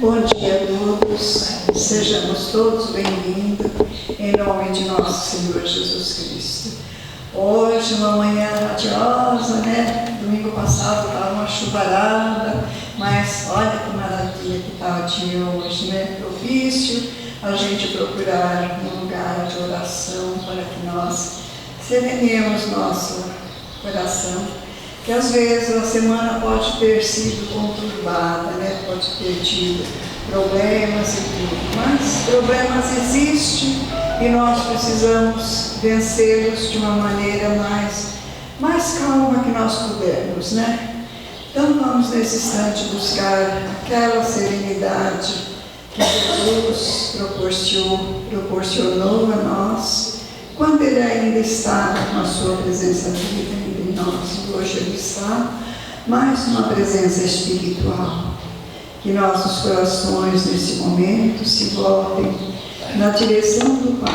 Bom dia a todos, sejamos todos bem-vindos em nome de nosso Senhor Jesus Cristo. Hoje, uma manhã radiosa, né? Domingo passado estava uma chuvarada, mas olha que maravilha que está o dia hoje, né? Propício a gente procurar um lugar de oração para que nós serenemos nosso coração, que às vezes a semana pode ter sido conturbada, né? Pode ter tido problemas e tudo, mas problemas existem e nós precisamos vencê-los de uma maneira mais calma que nós pudermos, né? Então vamos nesse instante buscar aquela serenidade que Jesus proporcionou a nós quando Ele ainda está com a sua presença viva entre nós. Hoje Ele está, mais uma presença espiritual. Que nossos corações nesse momento se voltem na direção do Pai,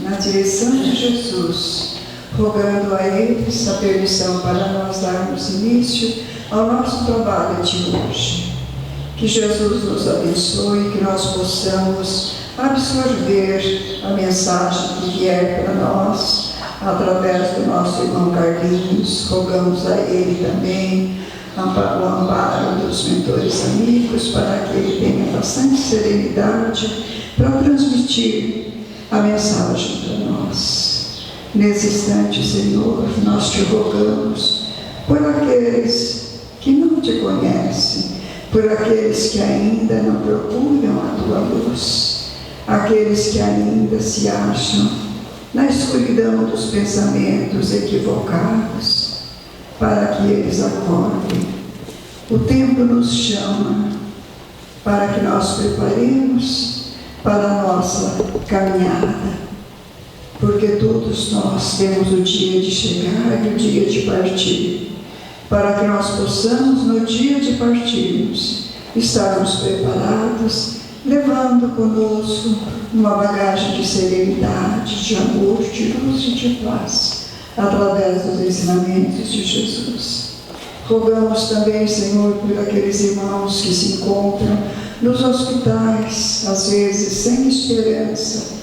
na direção de Jesus, rogando a eles a permissão para nós darmos início ao nosso trabalho de hoje. Que Jesus nos abençoe, que nós possamos absorver a mensagem que vier para nós, através do nosso irmão Carlinhos. Rogamos a ele também o amparo dos mentores amigos, para que ele tenha bastante serenidade para transmitir a mensagem para nós. Nesse instante, Senhor, nós te rogamos por aqueles que não te conhecem, por aqueles que ainda não procuram a tua luz, aqueles que ainda se acham na escuridão dos pensamentos equivocados, para que eles acordem. O tempo nos chama para que nós preparemos para a nossa caminhada, porque todos nós temos o dia de chegar e o dia de partir, para que nós possamos, no dia de partirmos, estarmos preparados, levando conosco uma bagagem de serenidade, de amor, de luz e de paz, através dos ensinamentos de Jesus. Rogamos também, Senhor, por aqueles irmãos que se encontram nos hospitais, às vezes sem esperança,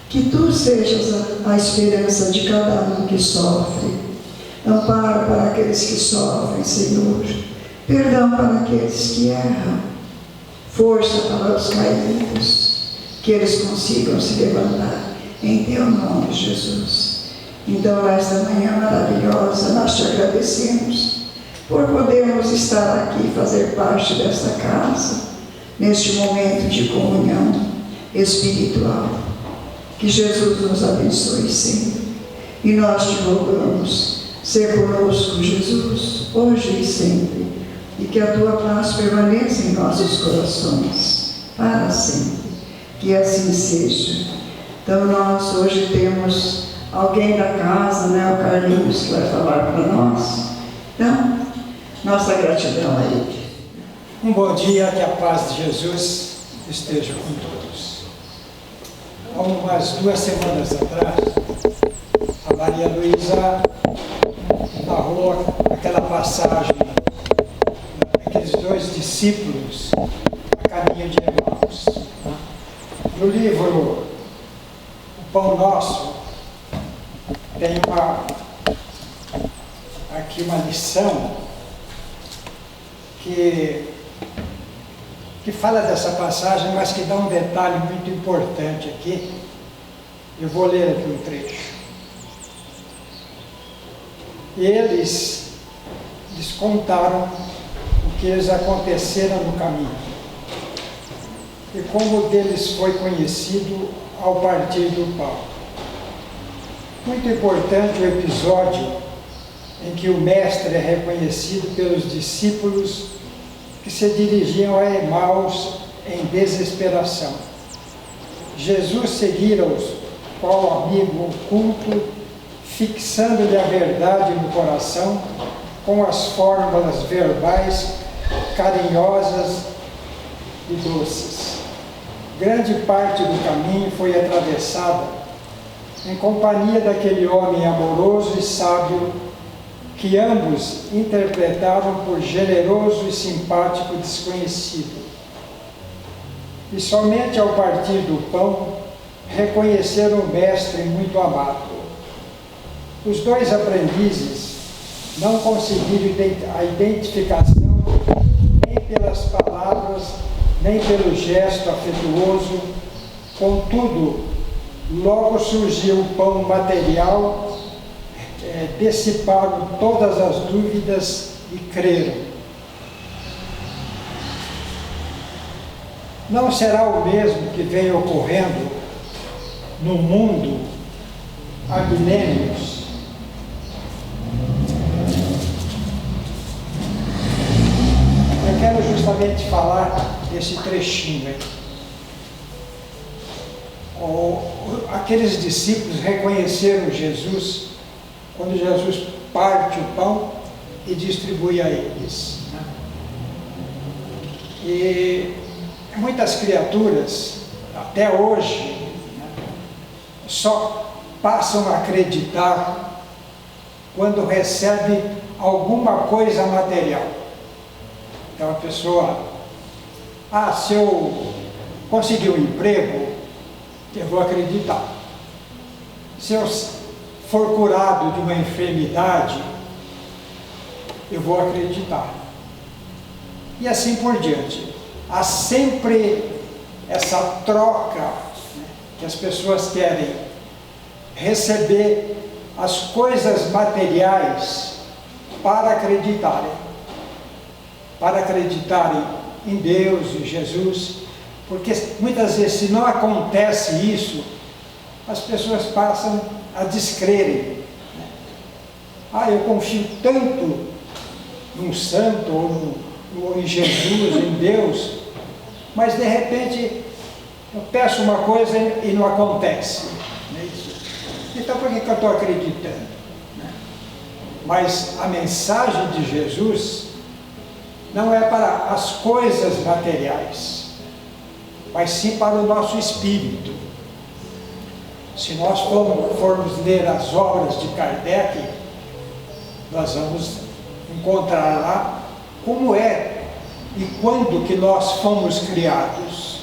que Tu sejas a esperança de cada um que sofre. Amparo para aqueles que sofrem, Senhor. Perdão para aqueles que erram. Força para os caídos, que eles consigam se levantar em Teu nome, Jesus. Então, nesta manhã maravilhosa, nós te agradecemos por podermos estar aqui e fazer parte desta casa, neste momento de comunhão espiritual. Que Jesus nos abençoe sempre. E nós te rogamos, ser conosco, Jesus, hoje e sempre, e que a tua paz permaneça em nossos corações, para sempre. Que assim seja. Então, nós hoje temos alguém da casa, né, o Carlinhos, que vai falar para nós. Então, nossa gratidão a ele. Um bom dia, que a paz de Jesus esteja com todos. Há umas 2 semanas atrás, a Maria Luísa narrou aquela passagem daqueles 2 discípulos a caminho de Emaús. No livro O Pão Nosso, tem aqui uma lição que fala dessa passagem, mas que dá um detalhe muito importante aqui. Eu vou ler aqui um trecho. Eles contaram o que lhes aconteceram no caminho e como deles foi conhecido ao partir do pão. Muito importante o episódio em que o Mestre é reconhecido pelos discípulos que se dirigiam a Emaús em desesperação. Jesus seguira-os qual amigo oculto, fixando-lhe a verdade no coração com as fórmulas verbais carinhosas e doces. Grande parte do caminho foi atravessada em companhia daquele homem amoroso e sábio que ambos interpretavam por generoso e simpático desconhecido. e somente ao partir do pão reconheceram o mestre muito amado. Os dois aprendizes não conseguiram a identificação nem pelas palavras, nem pelo gesto afetuoso. Contudo, logo surgiu o pão material, dissiparam todas as dúvidas e creram. Não será o mesmo que vem ocorrendo no mundo há milênios? Eu quero justamente falar desse trechinho aí. Aqueles discípulos reconheceram Jesus quando Jesus parte o pão e distribui a eles, né? E muitas criaturas, até hoje, né, só passam a acreditar quando recebe alguma coisa material. Então a pessoa, se eu conseguir um emprego, eu vou acreditar. Se eu for curado de uma enfermidade, eu vou acreditar. E assim por diante. Há sempre essa troca, né, que as pessoas querem receber as coisas materiais para acreditarem em Deus, em Jesus, porque muitas vezes, se não acontece isso, as pessoas passam a descrerem, né? Eu confio tanto num santo, ou em Jesus, em Deus, mas de repente eu peço uma coisa e não acontece, não é isso? Então por que eu estou acreditando, né? Mas a mensagem de Jesus não é para as coisas materiais, mas sim para o nosso espírito. Se nós formos ler as obras de Kardec, nós vamos encontrar lá como é e quando que nós fomos criados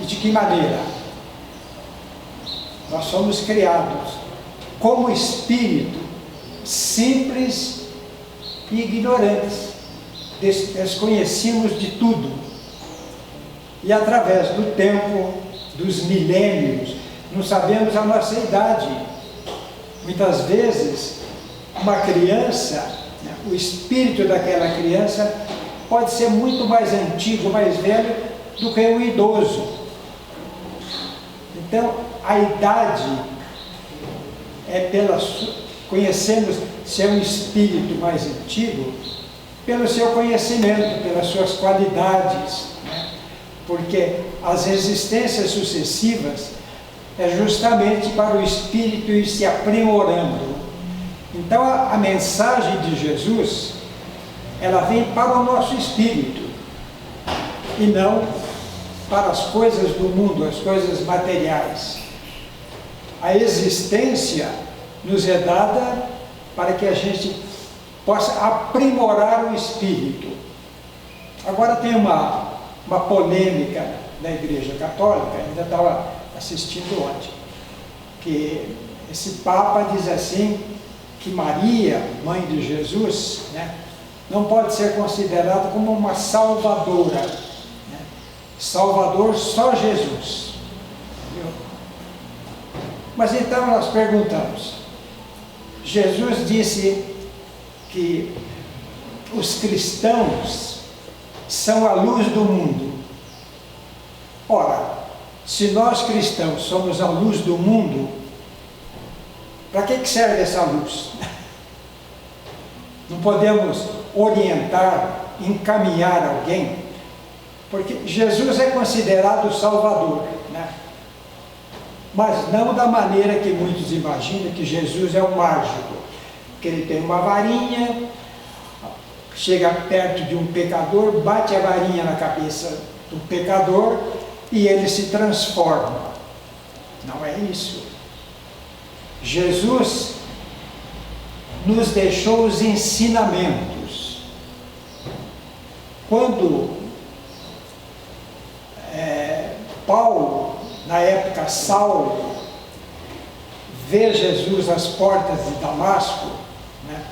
e de que maneira. Nós fomos criados como espírito, simples e ignorantes, desconhecíamos de tudo. E através do tempo, dos milênios, não sabemos a nossa idade. Muitas vezes, uma criança, né, o espírito daquela criança pode ser muito mais antigo, mais velho do que o idoso. Então, a idade conhecemos se é um espírito mais antigo pelo seu conhecimento, pelas suas qualidades, né? Porque as existências sucessivas é justamente para o espírito ir se aprimorando. Então a mensagem de Jesus, ela vem para o nosso espírito e não para as coisas do mundo, as coisas materiais. A existência nos é dada para que a gente possa aprimorar o espírito. Agora tem uma polêmica da Igreja Católica, ainda estava assistindo ontem, que esse Papa diz assim, que Maria, mãe de Jesus, né, não pode ser considerada como uma salvadora, né? Salvador só Jesus. Entendeu? Mas então nós perguntamos, Jesus disse que os cristãos são a luz do mundo. Ora, se nós cristãos somos a luz do mundo, para que serve essa luz? Não podemos orientar, encaminhar alguém, porque Jesus é considerado o Salvador, né? Mas não da maneira que muitos imaginam, que Jesus é um mágico, que ele tem uma varinha, chega perto de um pecador, bate a varinha na cabeça do pecador e ele se transforma. Não é isso. Jesus nos deixou os ensinamentos. Quando Paulo, na época Saulo, vê Jesus às portas de Damasco, né?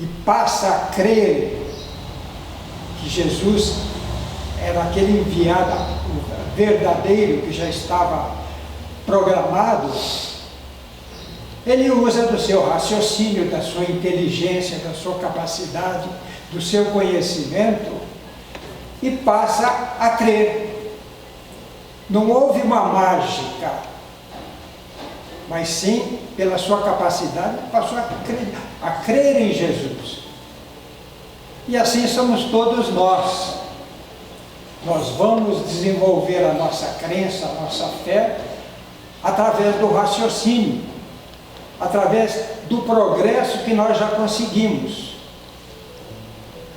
E passa a crer que Jesus era aquele enviado verdadeiro que já estava programado. Ele usa do seu raciocínio, da sua inteligência, da sua capacidade, do seu conhecimento e passa a crer. Não houve uma mágica, mas sim, pela sua capacidade, passou a crer em Jesus. E assim somos todos nós. Nós vamos desenvolver a nossa crença, a nossa fé, através do raciocínio, através do progresso que nós já conseguimos.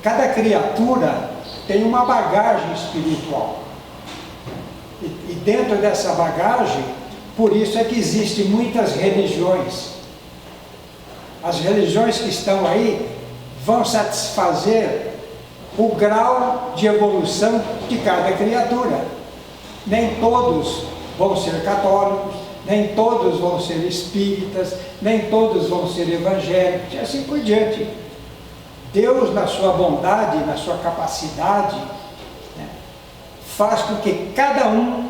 Cada criatura tem uma bagagem espiritual. E dentro dessa bagagem, por isso é que existem muitas religiões. As religiões que estão aí vão satisfazer o grau de evolução de cada criatura. Nem todos vão ser católicos, nem todos vão ser espíritas, nem todos vão ser evangélicos, e assim por diante. Deus, na sua bondade, na sua capacidade, né, faz com que cada um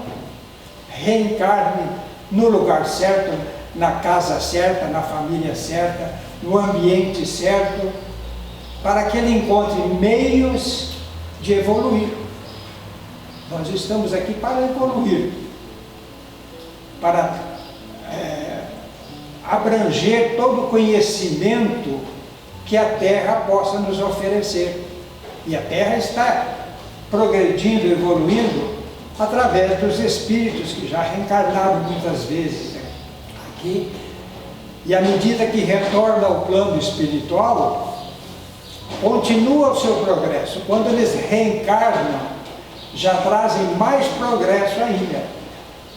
reencarne no lugar certo, na casa certa, na família certa, no ambiente certo, para que ele encontre meios de evoluir. Nós estamos aqui para evoluir, para abranger todo o conhecimento que a Terra possa nos oferecer. E a Terra está progredindo, evoluindo, através dos espíritos que já reencarnaram muitas vezes aqui. E à medida que retorna ao plano espiritual, continua o seu progresso. Quando eles reencarnam, já trazem mais progresso ainda.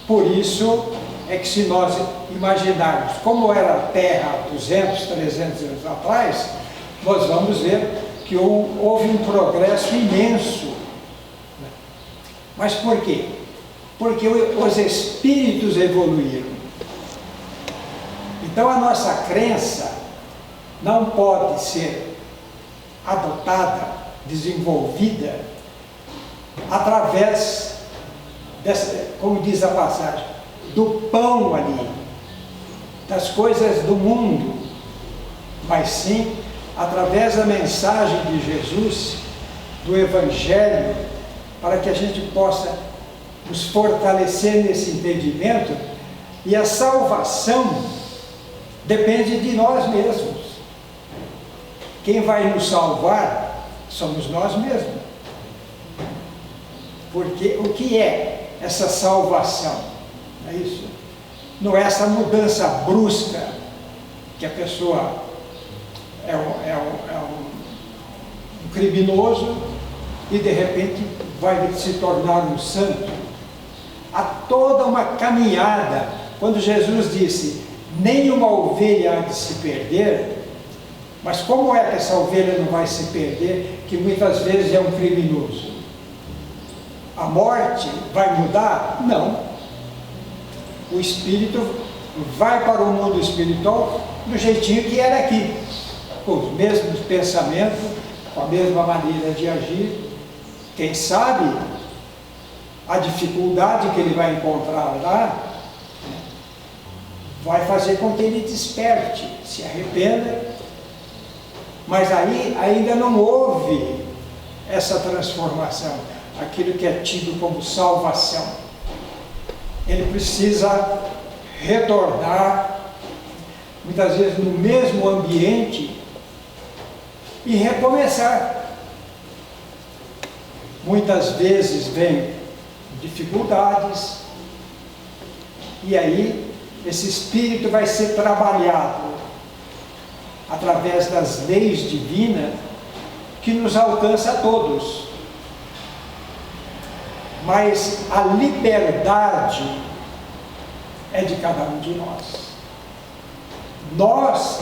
Por isso é que, se nós imaginarmos como era a Terra há 200, 300 anos atrás, nós vamos ver que houve um progresso imenso. Mas por quê? Porque os espíritos evoluíram. Então a nossa crença não pode ser adotada, desenvolvida, através dessa, como diz a passagem, do pão ali, das coisas do mundo, mas sim através da mensagem de Jesus, do Evangelho, para que a gente possa nos fortalecer nesse entendimento. E a salvação depende de nós mesmos. Quem vai nos salvar somos nós mesmos. Porque o que é essa salvação? É isso? Não é essa mudança brusca que a pessoa é um criminoso e de repente vai se tornar um santo. Há toda uma caminhada. Quando Jesus disse, nenhuma ovelha há de se perder, mas como é que essa ovelha não vai se perder, que muitas vezes é um criminoso? A morte vai mudar? Não. O espírito vai para o mundo espiritual do jeitinho que era aqui, com os mesmos pensamentos, com a mesma maneira de agir. Quem sabe a dificuldade que ele vai encontrar lá vai fazer com que ele desperte, se arrependa, mas aí ainda não houve essa transformação, aquilo que é tido como salvação. Ele precisa retornar, muitas vezes no mesmo ambiente, e recomeçar. Muitas vezes vem dificuldades, e aí esse espírito vai ser trabalhado através das leis divinas que nos alcança a todos. Mas a liberdade é de cada um de nós. Nós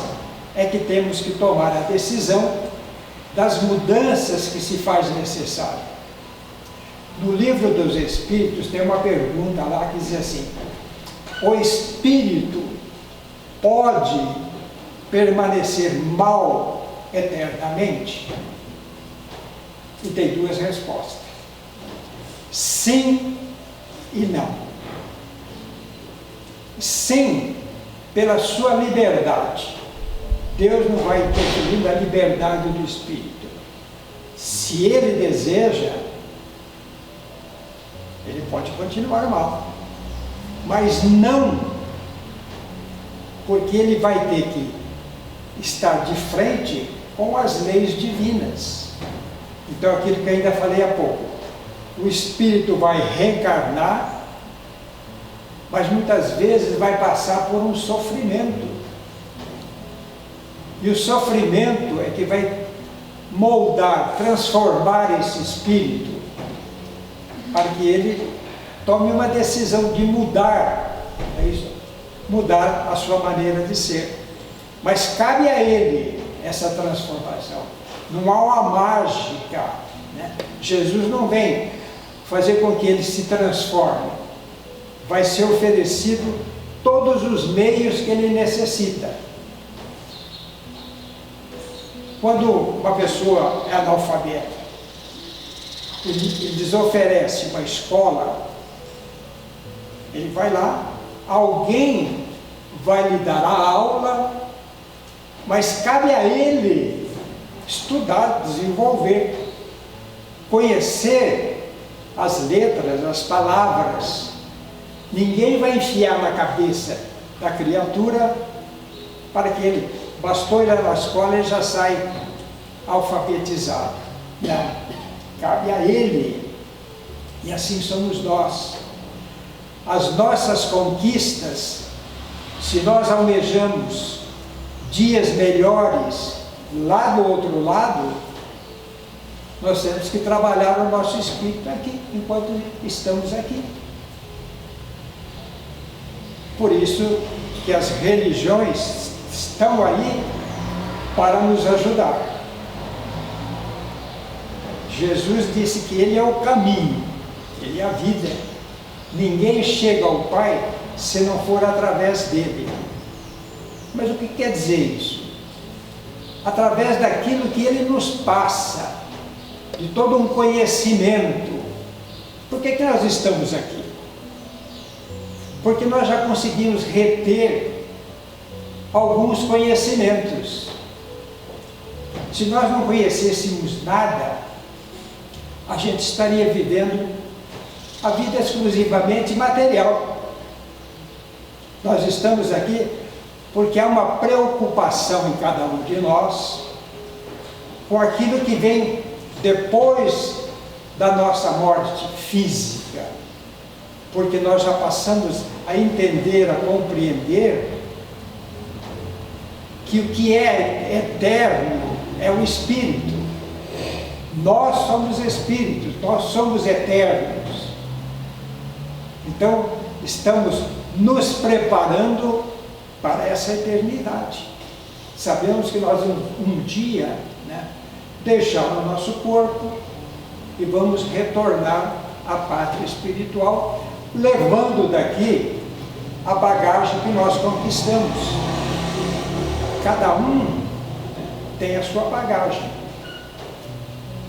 é que temos que tomar a decisão das mudanças que se faz necessário. No livro dos Espíritos tem uma pergunta lá que diz assim: o espírito pode permanecer mal eternamente? E tem duas respostas: sim e não. Sim, pela sua liberdade. Deus não vai interferir na liberdade do espírito. Se ele deseja, ele pode continuar mal. Mas não, porque ele vai ter que estar de frente com as leis divinas. Então, aquilo que ainda falei há pouco, o espírito vai reencarnar, mas muitas vezes vai passar por um sofrimento. E o sofrimento é que vai moldar, transformar esse espírito, para que ele tome uma decisão de mudar, é isso, mudar a sua maneira de ser. Mas cabe a ele essa transformação. Não há uma mágica, né? Jesus não vem fazer com que ele se transforme. Vai ser oferecido todos os meios que ele necessita. Quando uma pessoa é analfabeta, ele lhes oferece uma escola, ele vai lá, alguém vai lhe dar a aula, mas cabe a ele estudar, desenvolver, conhecer as letras, as palavras. Ninguém vai enfiar na cabeça da criatura para que ele, bastou ir na escola, ele já sai alfabetizado. Não, cabe a ele. E assim somos nós. As nossas conquistas, se nós almejamos dias melhores lá do outro lado, nós temos que trabalhar o nosso espírito aqui, enquanto estamos aqui. Por isso que as religiões estão aí para nos ajudar. Jesus disse que Ele é o caminho, Ele é a vida. Ninguém chega ao Pai se não for através dele. Mas o que quer dizer isso? Através daquilo que Ele nos passa, de todo um conhecimento. Por que nós estamos aqui? Porque nós já conseguimos reter alguns conhecimentos. Se nós não conhecêssemos nada, a gente estaria vivendo a vida exclusivamente material. Nós estamos aqui porque há uma preocupação em cada um de nós com aquilo que vem depois da nossa morte física. Porque nós já passamos a entender, a compreender que o que é eterno é o Espírito. Nós somos espíritos, nós somos eternos. Então, estamos nos preparando para essa eternidade. Sabemos que nós um dia, né, deixamos o nosso corpo e vamos retornar à pátria espiritual, levando daqui a bagagem que nós conquistamos. Cada um tem a sua bagagem.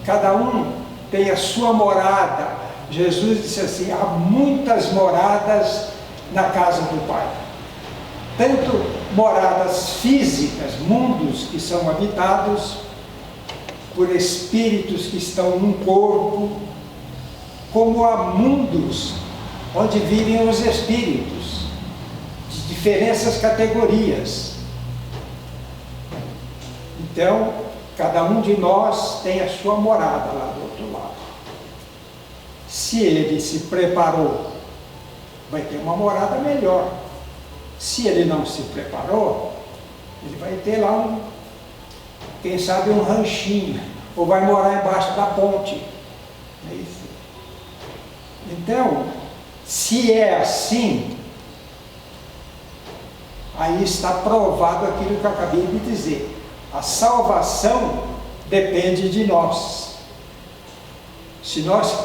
Cada um tem a sua morada. Jesus disse assim: há muitas moradas na casa do Pai. Tanto moradas físicas, mundos que são habitados por espíritos que estão num corpo, como há mundos onde vivem os espíritos, de diferentes categorias. Então, cada um de nós tem a sua morada lá do outro lado. Se ele se preparou, vai ter uma morada melhor. Se ele não se preparou, ele vai ter lá quem sabe um ranchinho, ou vai morar embaixo da ponte. É isso. Então, se é assim, aí está provado aquilo que eu acabei de dizer. A salvação depende de nós. Se nós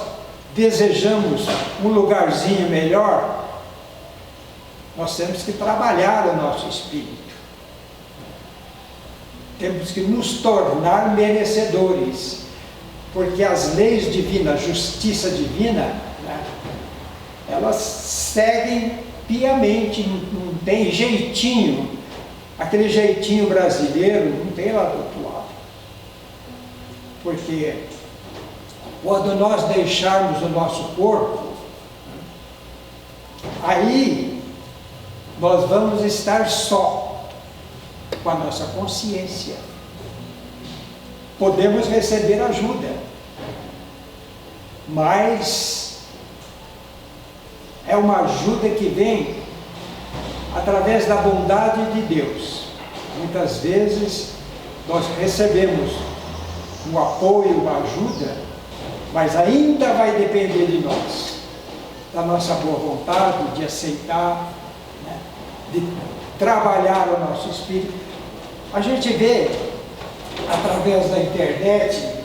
desejamos um lugarzinho melhor, nós temos que trabalhar o nosso espírito. Temos que nos tornar merecedores, porque as leis divinas, a justiça divina, né, elas seguem piamente, não tem jeitinho, aquele jeitinho brasileiro, não tem lá do outro lado. Porque quando nós deixarmos o nosso corpo, aí nós vamos estar só com a nossa consciência. Podemos receber ajuda, mas é uma ajuda que vem através da bondade de Deus. Muitas vezes nós recebemos um apoio, uma ajuda, mas ainda vai depender de nós, da nossa boa vontade, de aceitar, né, de trabalhar o nosso espírito. A gente vê através da internet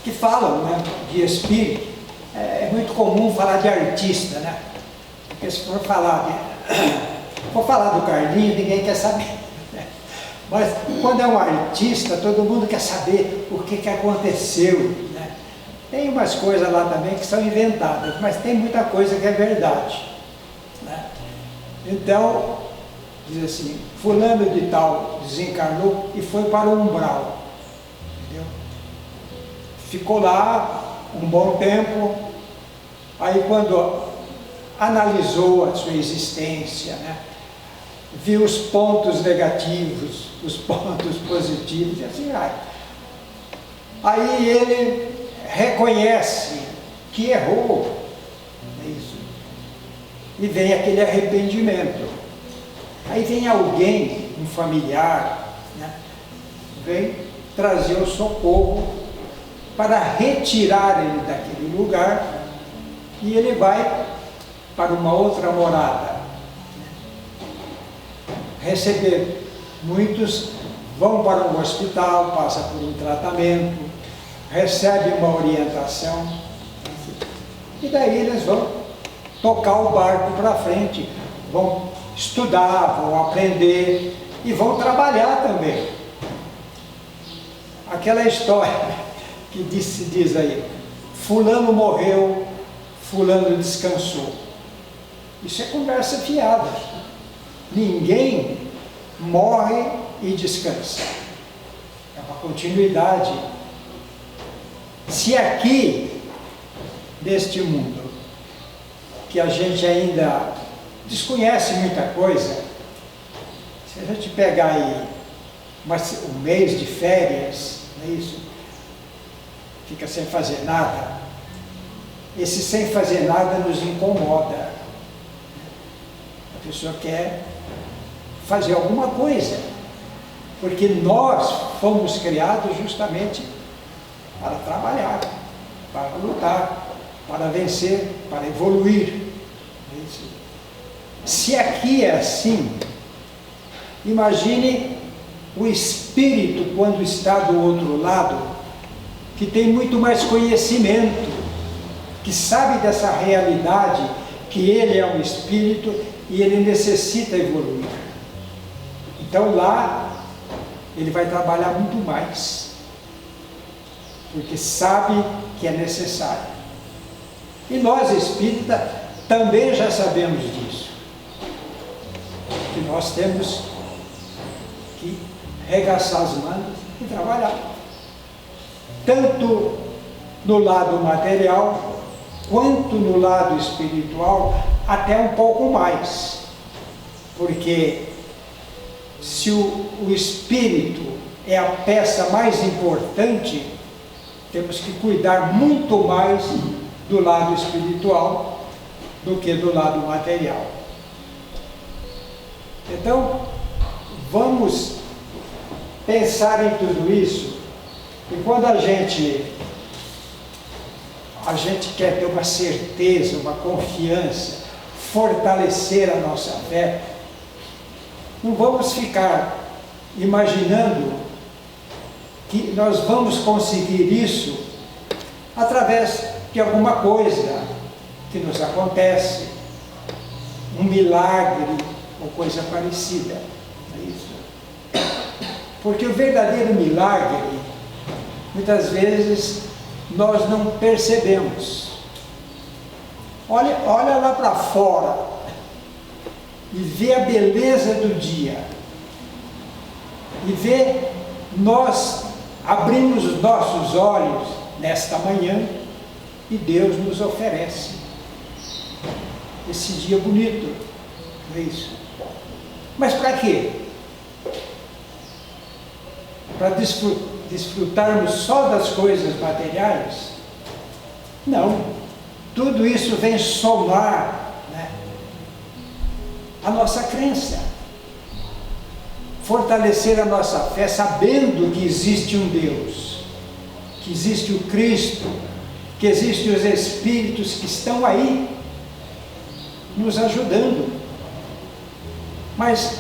que falam, né, de espírito. É muito comum falar de artista, né? Porque se for falar do Carlinhos, ninguém quer saber. Né? Mas quando é um artista, todo mundo quer saber o que aconteceu. Né? Tem umas coisas lá também que são inventadas, mas tem muita coisa que é verdade. Né? Então, diz assim, fulano de tal desencarnou e foi para o umbral. Entendeu? Ficou lá um bom tempo, aí quando analisou a sua existência, né, viu os pontos negativos, os pontos positivos, e assim vai. Aí ele reconhece que errou, é isso, e vem aquele arrependimento. Aí vem alguém, um familiar, né, vem trazer o socorro para retirar ele daquele lugar, e ele vai para uma outra morada. Receber. Muitos vão para um hospital, passam por um tratamento, recebem uma orientação, e daí eles vão tocar o barco para frente, vão estudar, vão aprender e vão trabalhar também. Aquela história que se diz aí, fulano morreu, fulano descansou. Isso é conversa fiada. Ninguém morre e descansa. É uma continuidade. Se aqui, neste mundo, que a gente ainda desconhece muita coisa, se a gente pegar aí um mês de férias, não é isso? Fica sem fazer nada. Esse sem fazer nada nos incomoda. A pessoa quer fazer alguma coisa, porque nós fomos criados justamente para trabalhar, para lutar, para vencer, para evoluir. Se aqui é assim, imagine o espírito quando está do outro lado, que tem muito mais conhecimento, que sabe dessa realidade, que ele é um espírito e ele necessita evoluir. Então lá, ele vai trabalhar muito mais, porque sabe que é necessário. E nós, espíritas, também já sabemos disso, que nós temos que regaçar as mangas e trabalhar, tanto no lado material, quanto no lado espiritual, até um pouco mais, porque se o espírito é a peça mais importante, temos que cuidar muito mais do lado espiritual do que do lado material. Então, vamos pensar em tudo isso, e quando a gente quer ter uma certeza, uma confiança, fortalecer a nossa fé, Não vamos ficar imaginando que nós vamos conseguir isso através de alguma coisa que nos acontece, um milagre ou coisa parecida. É isso. Porque o verdadeiro milagre, muitas vezes, nós não percebemos. Olha lá para fora e vê a beleza do dia. E vê nós abrimos os nossos olhos nesta manhã e Deus nos oferece esse dia bonito. Não é isso? Mas para quê? Para desfrutarmos só das coisas materiais? Não. Tudo isso vem somar, né, a nossa crença. Fortalecer a nossa fé, sabendo que existe um Deus, que existe o Cristo, que existem os Espíritos que estão aí, nos ajudando. Mas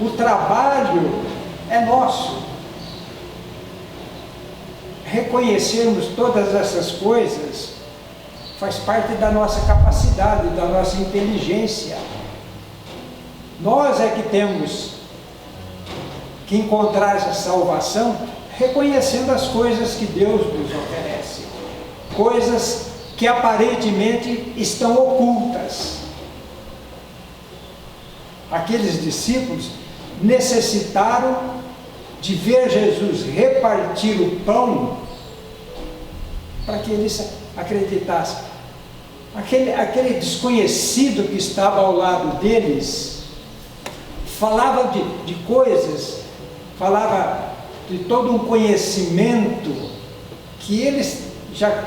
o trabalho é nosso. Reconhecermos todas essas coisas faz parte da nossa capacidade, da nossa inteligência. Nós é que temos que encontrar essa salvação reconhecendo as coisas que Deus nos oferece. Coisas que aparentemente estão ocultas. Aqueles discípulos necessitaram de ver Jesus repartir o pão para que eles acreditassem. Aquele desconhecido que estava ao lado deles falava de coisas, falava de todo um conhecimento que eles já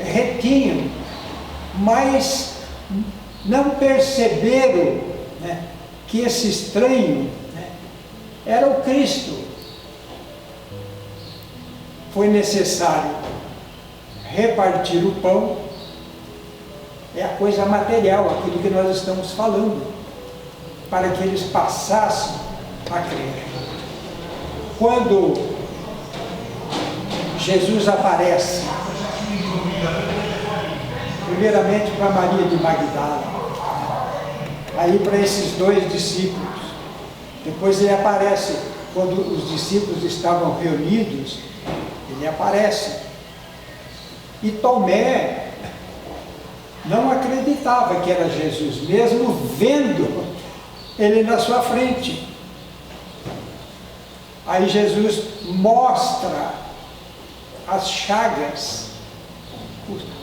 retinham, mas não perceberam, né, que esse estranho, né, era o Cristo. Foi necessário repartir o pão, é a coisa material, aquilo que nós estamos falando, para que eles passassem a crer. Quando Jesus aparece, primeiramente para Maria de Magdala, aí para esses dois discípulos, depois ele aparece, quando os discípulos estavam reunidos, ele aparece. E Tomé não acreditava que era Jesus, mesmo vendo ele na sua frente. Aí Jesus mostra as chagas,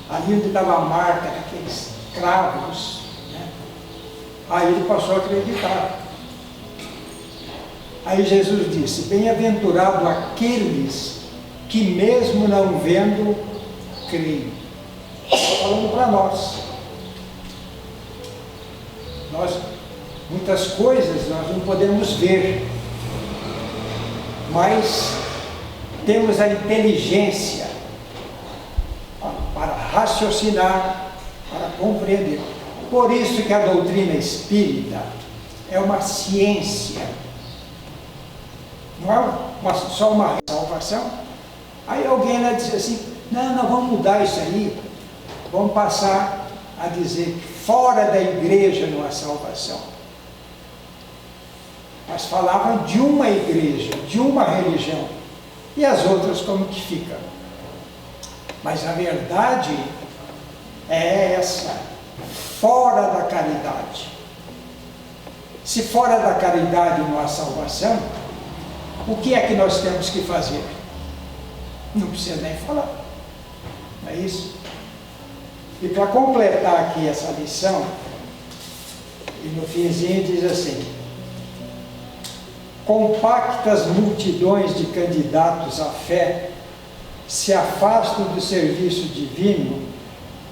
ali onde estava a marca daqueles cravos, né? Aí ele passou a acreditar. Aí Jesus disse: bem-aventurado aqueles que mesmo não vendo, creem. Está falando para nós. Muitas coisas nós não podemos ver, mas temos a inteligência para raciocinar, para compreender. Por isso que a doutrina espírita é uma ciência, não é só uma salvação. Aí alguém lá diz assim: não, vamos mudar isso aí, vamos passar a dizer que fora da igreja não há salvação. Mas falavam de uma igreja, de uma religião, e as outras como que ficam? Mas a verdade é essa: fora da caridade. Se fora da caridade não há salvação, o que é que nós temos que fazer? Não precisa nem falar, não é isso? E para completar aqui essa lição, e no finzinho diz assim: compactas multidões de candidatos à fé se afastam do serviço divino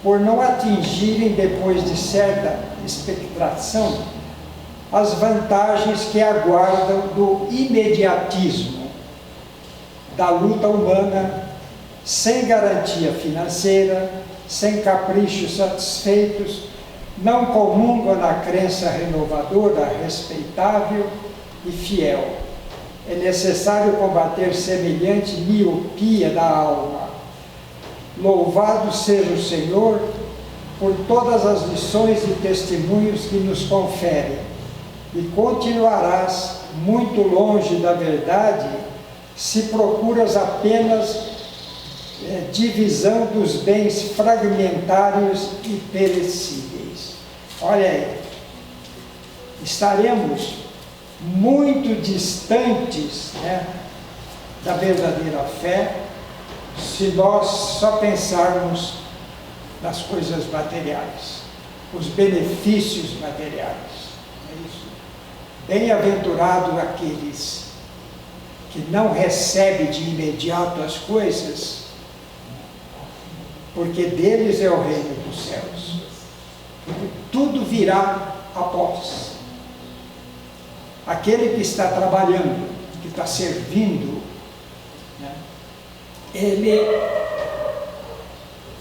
por não atingirem, depois de certa expectação, as vantagens que aguardam do imediatismo, da luta humana, sem garantia financeira, sem caprichos satisfeitos, não comungam na crença renovadora, respeitável e fiel. É necessário combater semelhante miopia da alma. Louvado seja o Senhor por todas as lições e testemunhos que nos confere, e continuarás muito longe da verdade se procuras apenas divisão dos bens fragmentários e perecíveis. Olha aí, estaremos muito distantes, né, da verdadeira fé se nós só pensarmos nas coisas materiais, os benefícios materiais. É isso. Bem-aventurado aqueles que não recebem de imediato as coisas, porque deles é o reino dos céus. Porque tudo virá após. Aquele que está trabalhando, que está servindo, né, ele,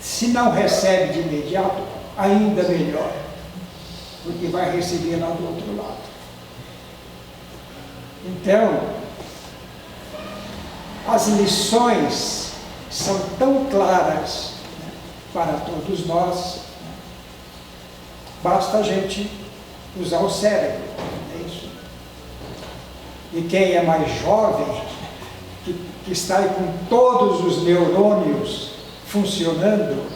se não recebe de imediato, ainda melhor, porque vai receber lá do outro lado. Então, as lições são tão claras, né, para todos nós, né, basta a gente usar o cérebro, é isso. E quem é mais jovem, que está aí com todos os neurônios funcionando,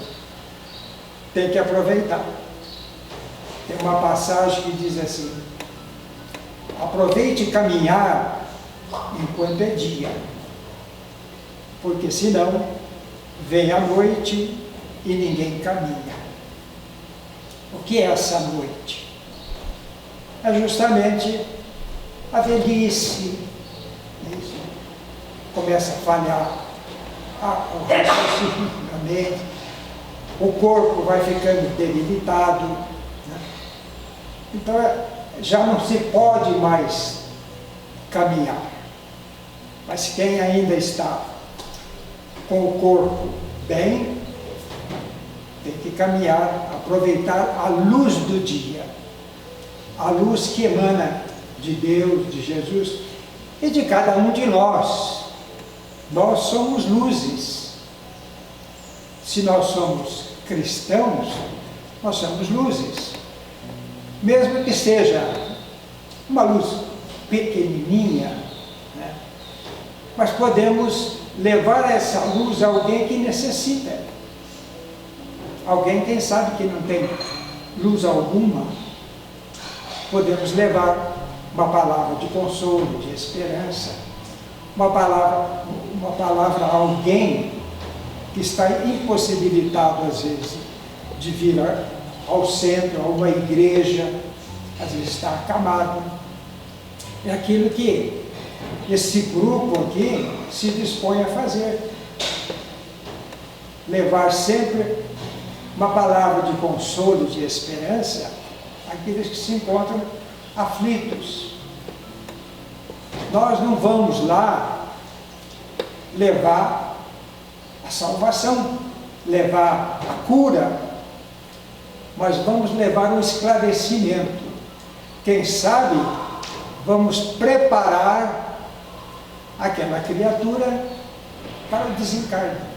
tem que aproveitar. Tem uma passagem que diz assim: aproveite caminhar enquanto é dia, porque senão vem a noite e ninguém caminha. O que é essa noite? É justamente a velhice. Isso. Começa a falhar o raciocínio, a mente, o corpo vai ficando debilitado, né? Então já não se pode mais caminhar. Mas quem ainda está com o corpo bem, tem que caminhar, aproveitar a luz do dia, a luz que emana de Deus, de Jesus e de cada um de nós. Nós somos luzes. Se nós somos cristãos, nós somos luzes. Mesmo que seja uma luz pequenininha, né? Mas podemos levar essa luz a alguém que necessita. Alguém, quem sabe, que não tem luz alguma, podemos levar uma palavra de consolo, de esperança, uma palavra a alguém que está impossibilitado, às vezes, de vir ao centro, a uma igreja, às vezes está acamado. É aquilo que esse grupo aqui se dispõe a fazer. Levar sempre uma palavra de consolo, de esperança, àqueles que se encontram aflitos. Nós não vamos lá levar a salvação, levar a cura, mas vamos levar um esclarecimento. Quem sabe vamos preparar aquela criatura para o desencarne.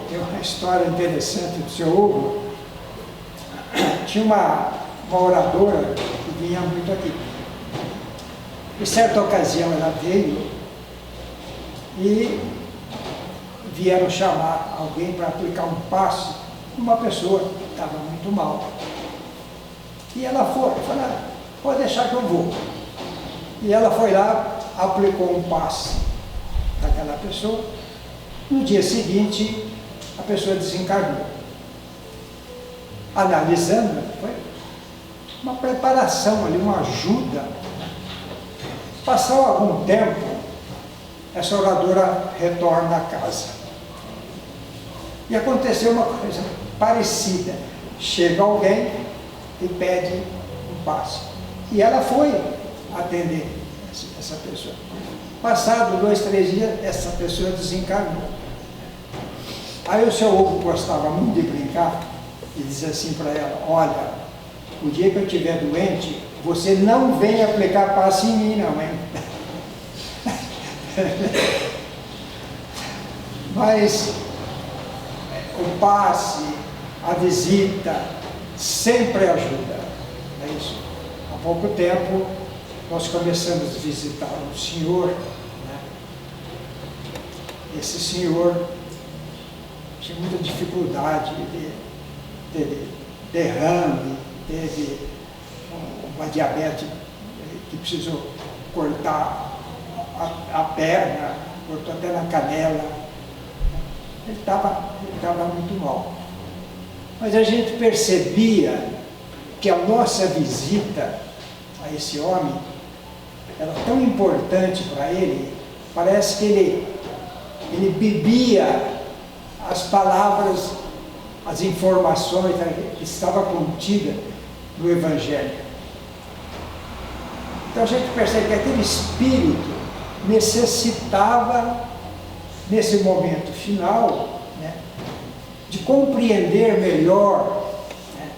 Tem uma história interessante do seu Hugo. Tinha uma oradora que vinha muito aqui. Em certa ocasião ela veio e vieram chamar alguém para aplicar um passe numa pessoa que estava muito mal. E ela foi, falou: pode deixar que eu vou. E ela foi lá, aplicou um passe daquela pessoa. No dia seguinte, a pessoa desencarnou. Analisando, foi uma preparação ali, uma ajuda. Passou algum tempo, essa oradora retorna à casa. E aconteceu uma coisa parecida. Chega alguém e pede um passe. E ela foi atender essa pessoa. Passado 2, 3 dias, essa pessoa desencarnou. Aí o seu Hugo gostava muito de brincar e dizia assim para ela: olha, o dia que eu estiver doente, você não vem aplicar passe em mim, não, hein? Mas o passe, a visita, sempre ajuda. É isso. Há pouco tempo, nós começamos a visitar um senhor, né? Esse senhor tinha muita dificuldade, teve derrame, teve uma diabetes que precisou cortar a perna, cortou até na canela. Ele estava muito mal. Mas a gente percebia que a nossa visita a esse homem era tão importante para ele, parece que ele bebia as palavras, as informações que estavam contidas no Evangelho. Então a gente percebe que aquele espírito necessitava, nesse momento final, né, de compreender melhor, né,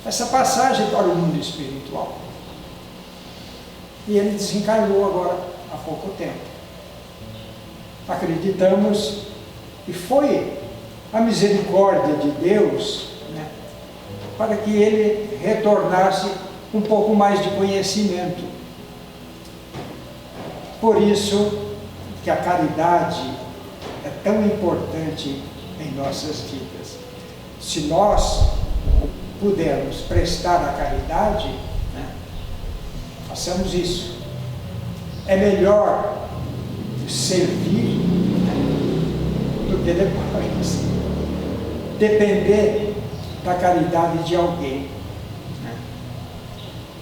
essa passagem para o mundo espiritual. E ele desencarnou agora, há pouco tempo. Acreditamos que foi a misericórdia de Deus, né, para que ele retornasse um pouco mais de conhecimento. Por isso que a caridade é tão importante em nossas vidas. Se nós pudermos prestar a caridade, né, façamos isso. É melhor servir, né, do que depois depender da caridade de alguém, né?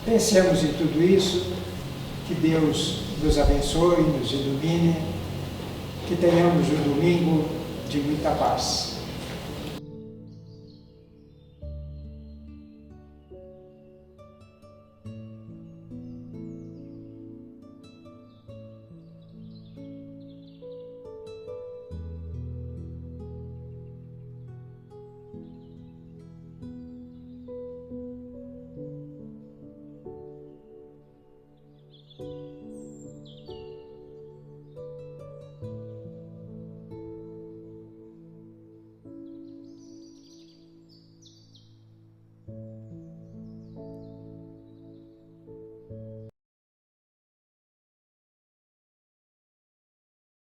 Pensemos em tudo isso, que Deus nos abençoe, nos ilumine, que tenhamos um domingo de muita paz.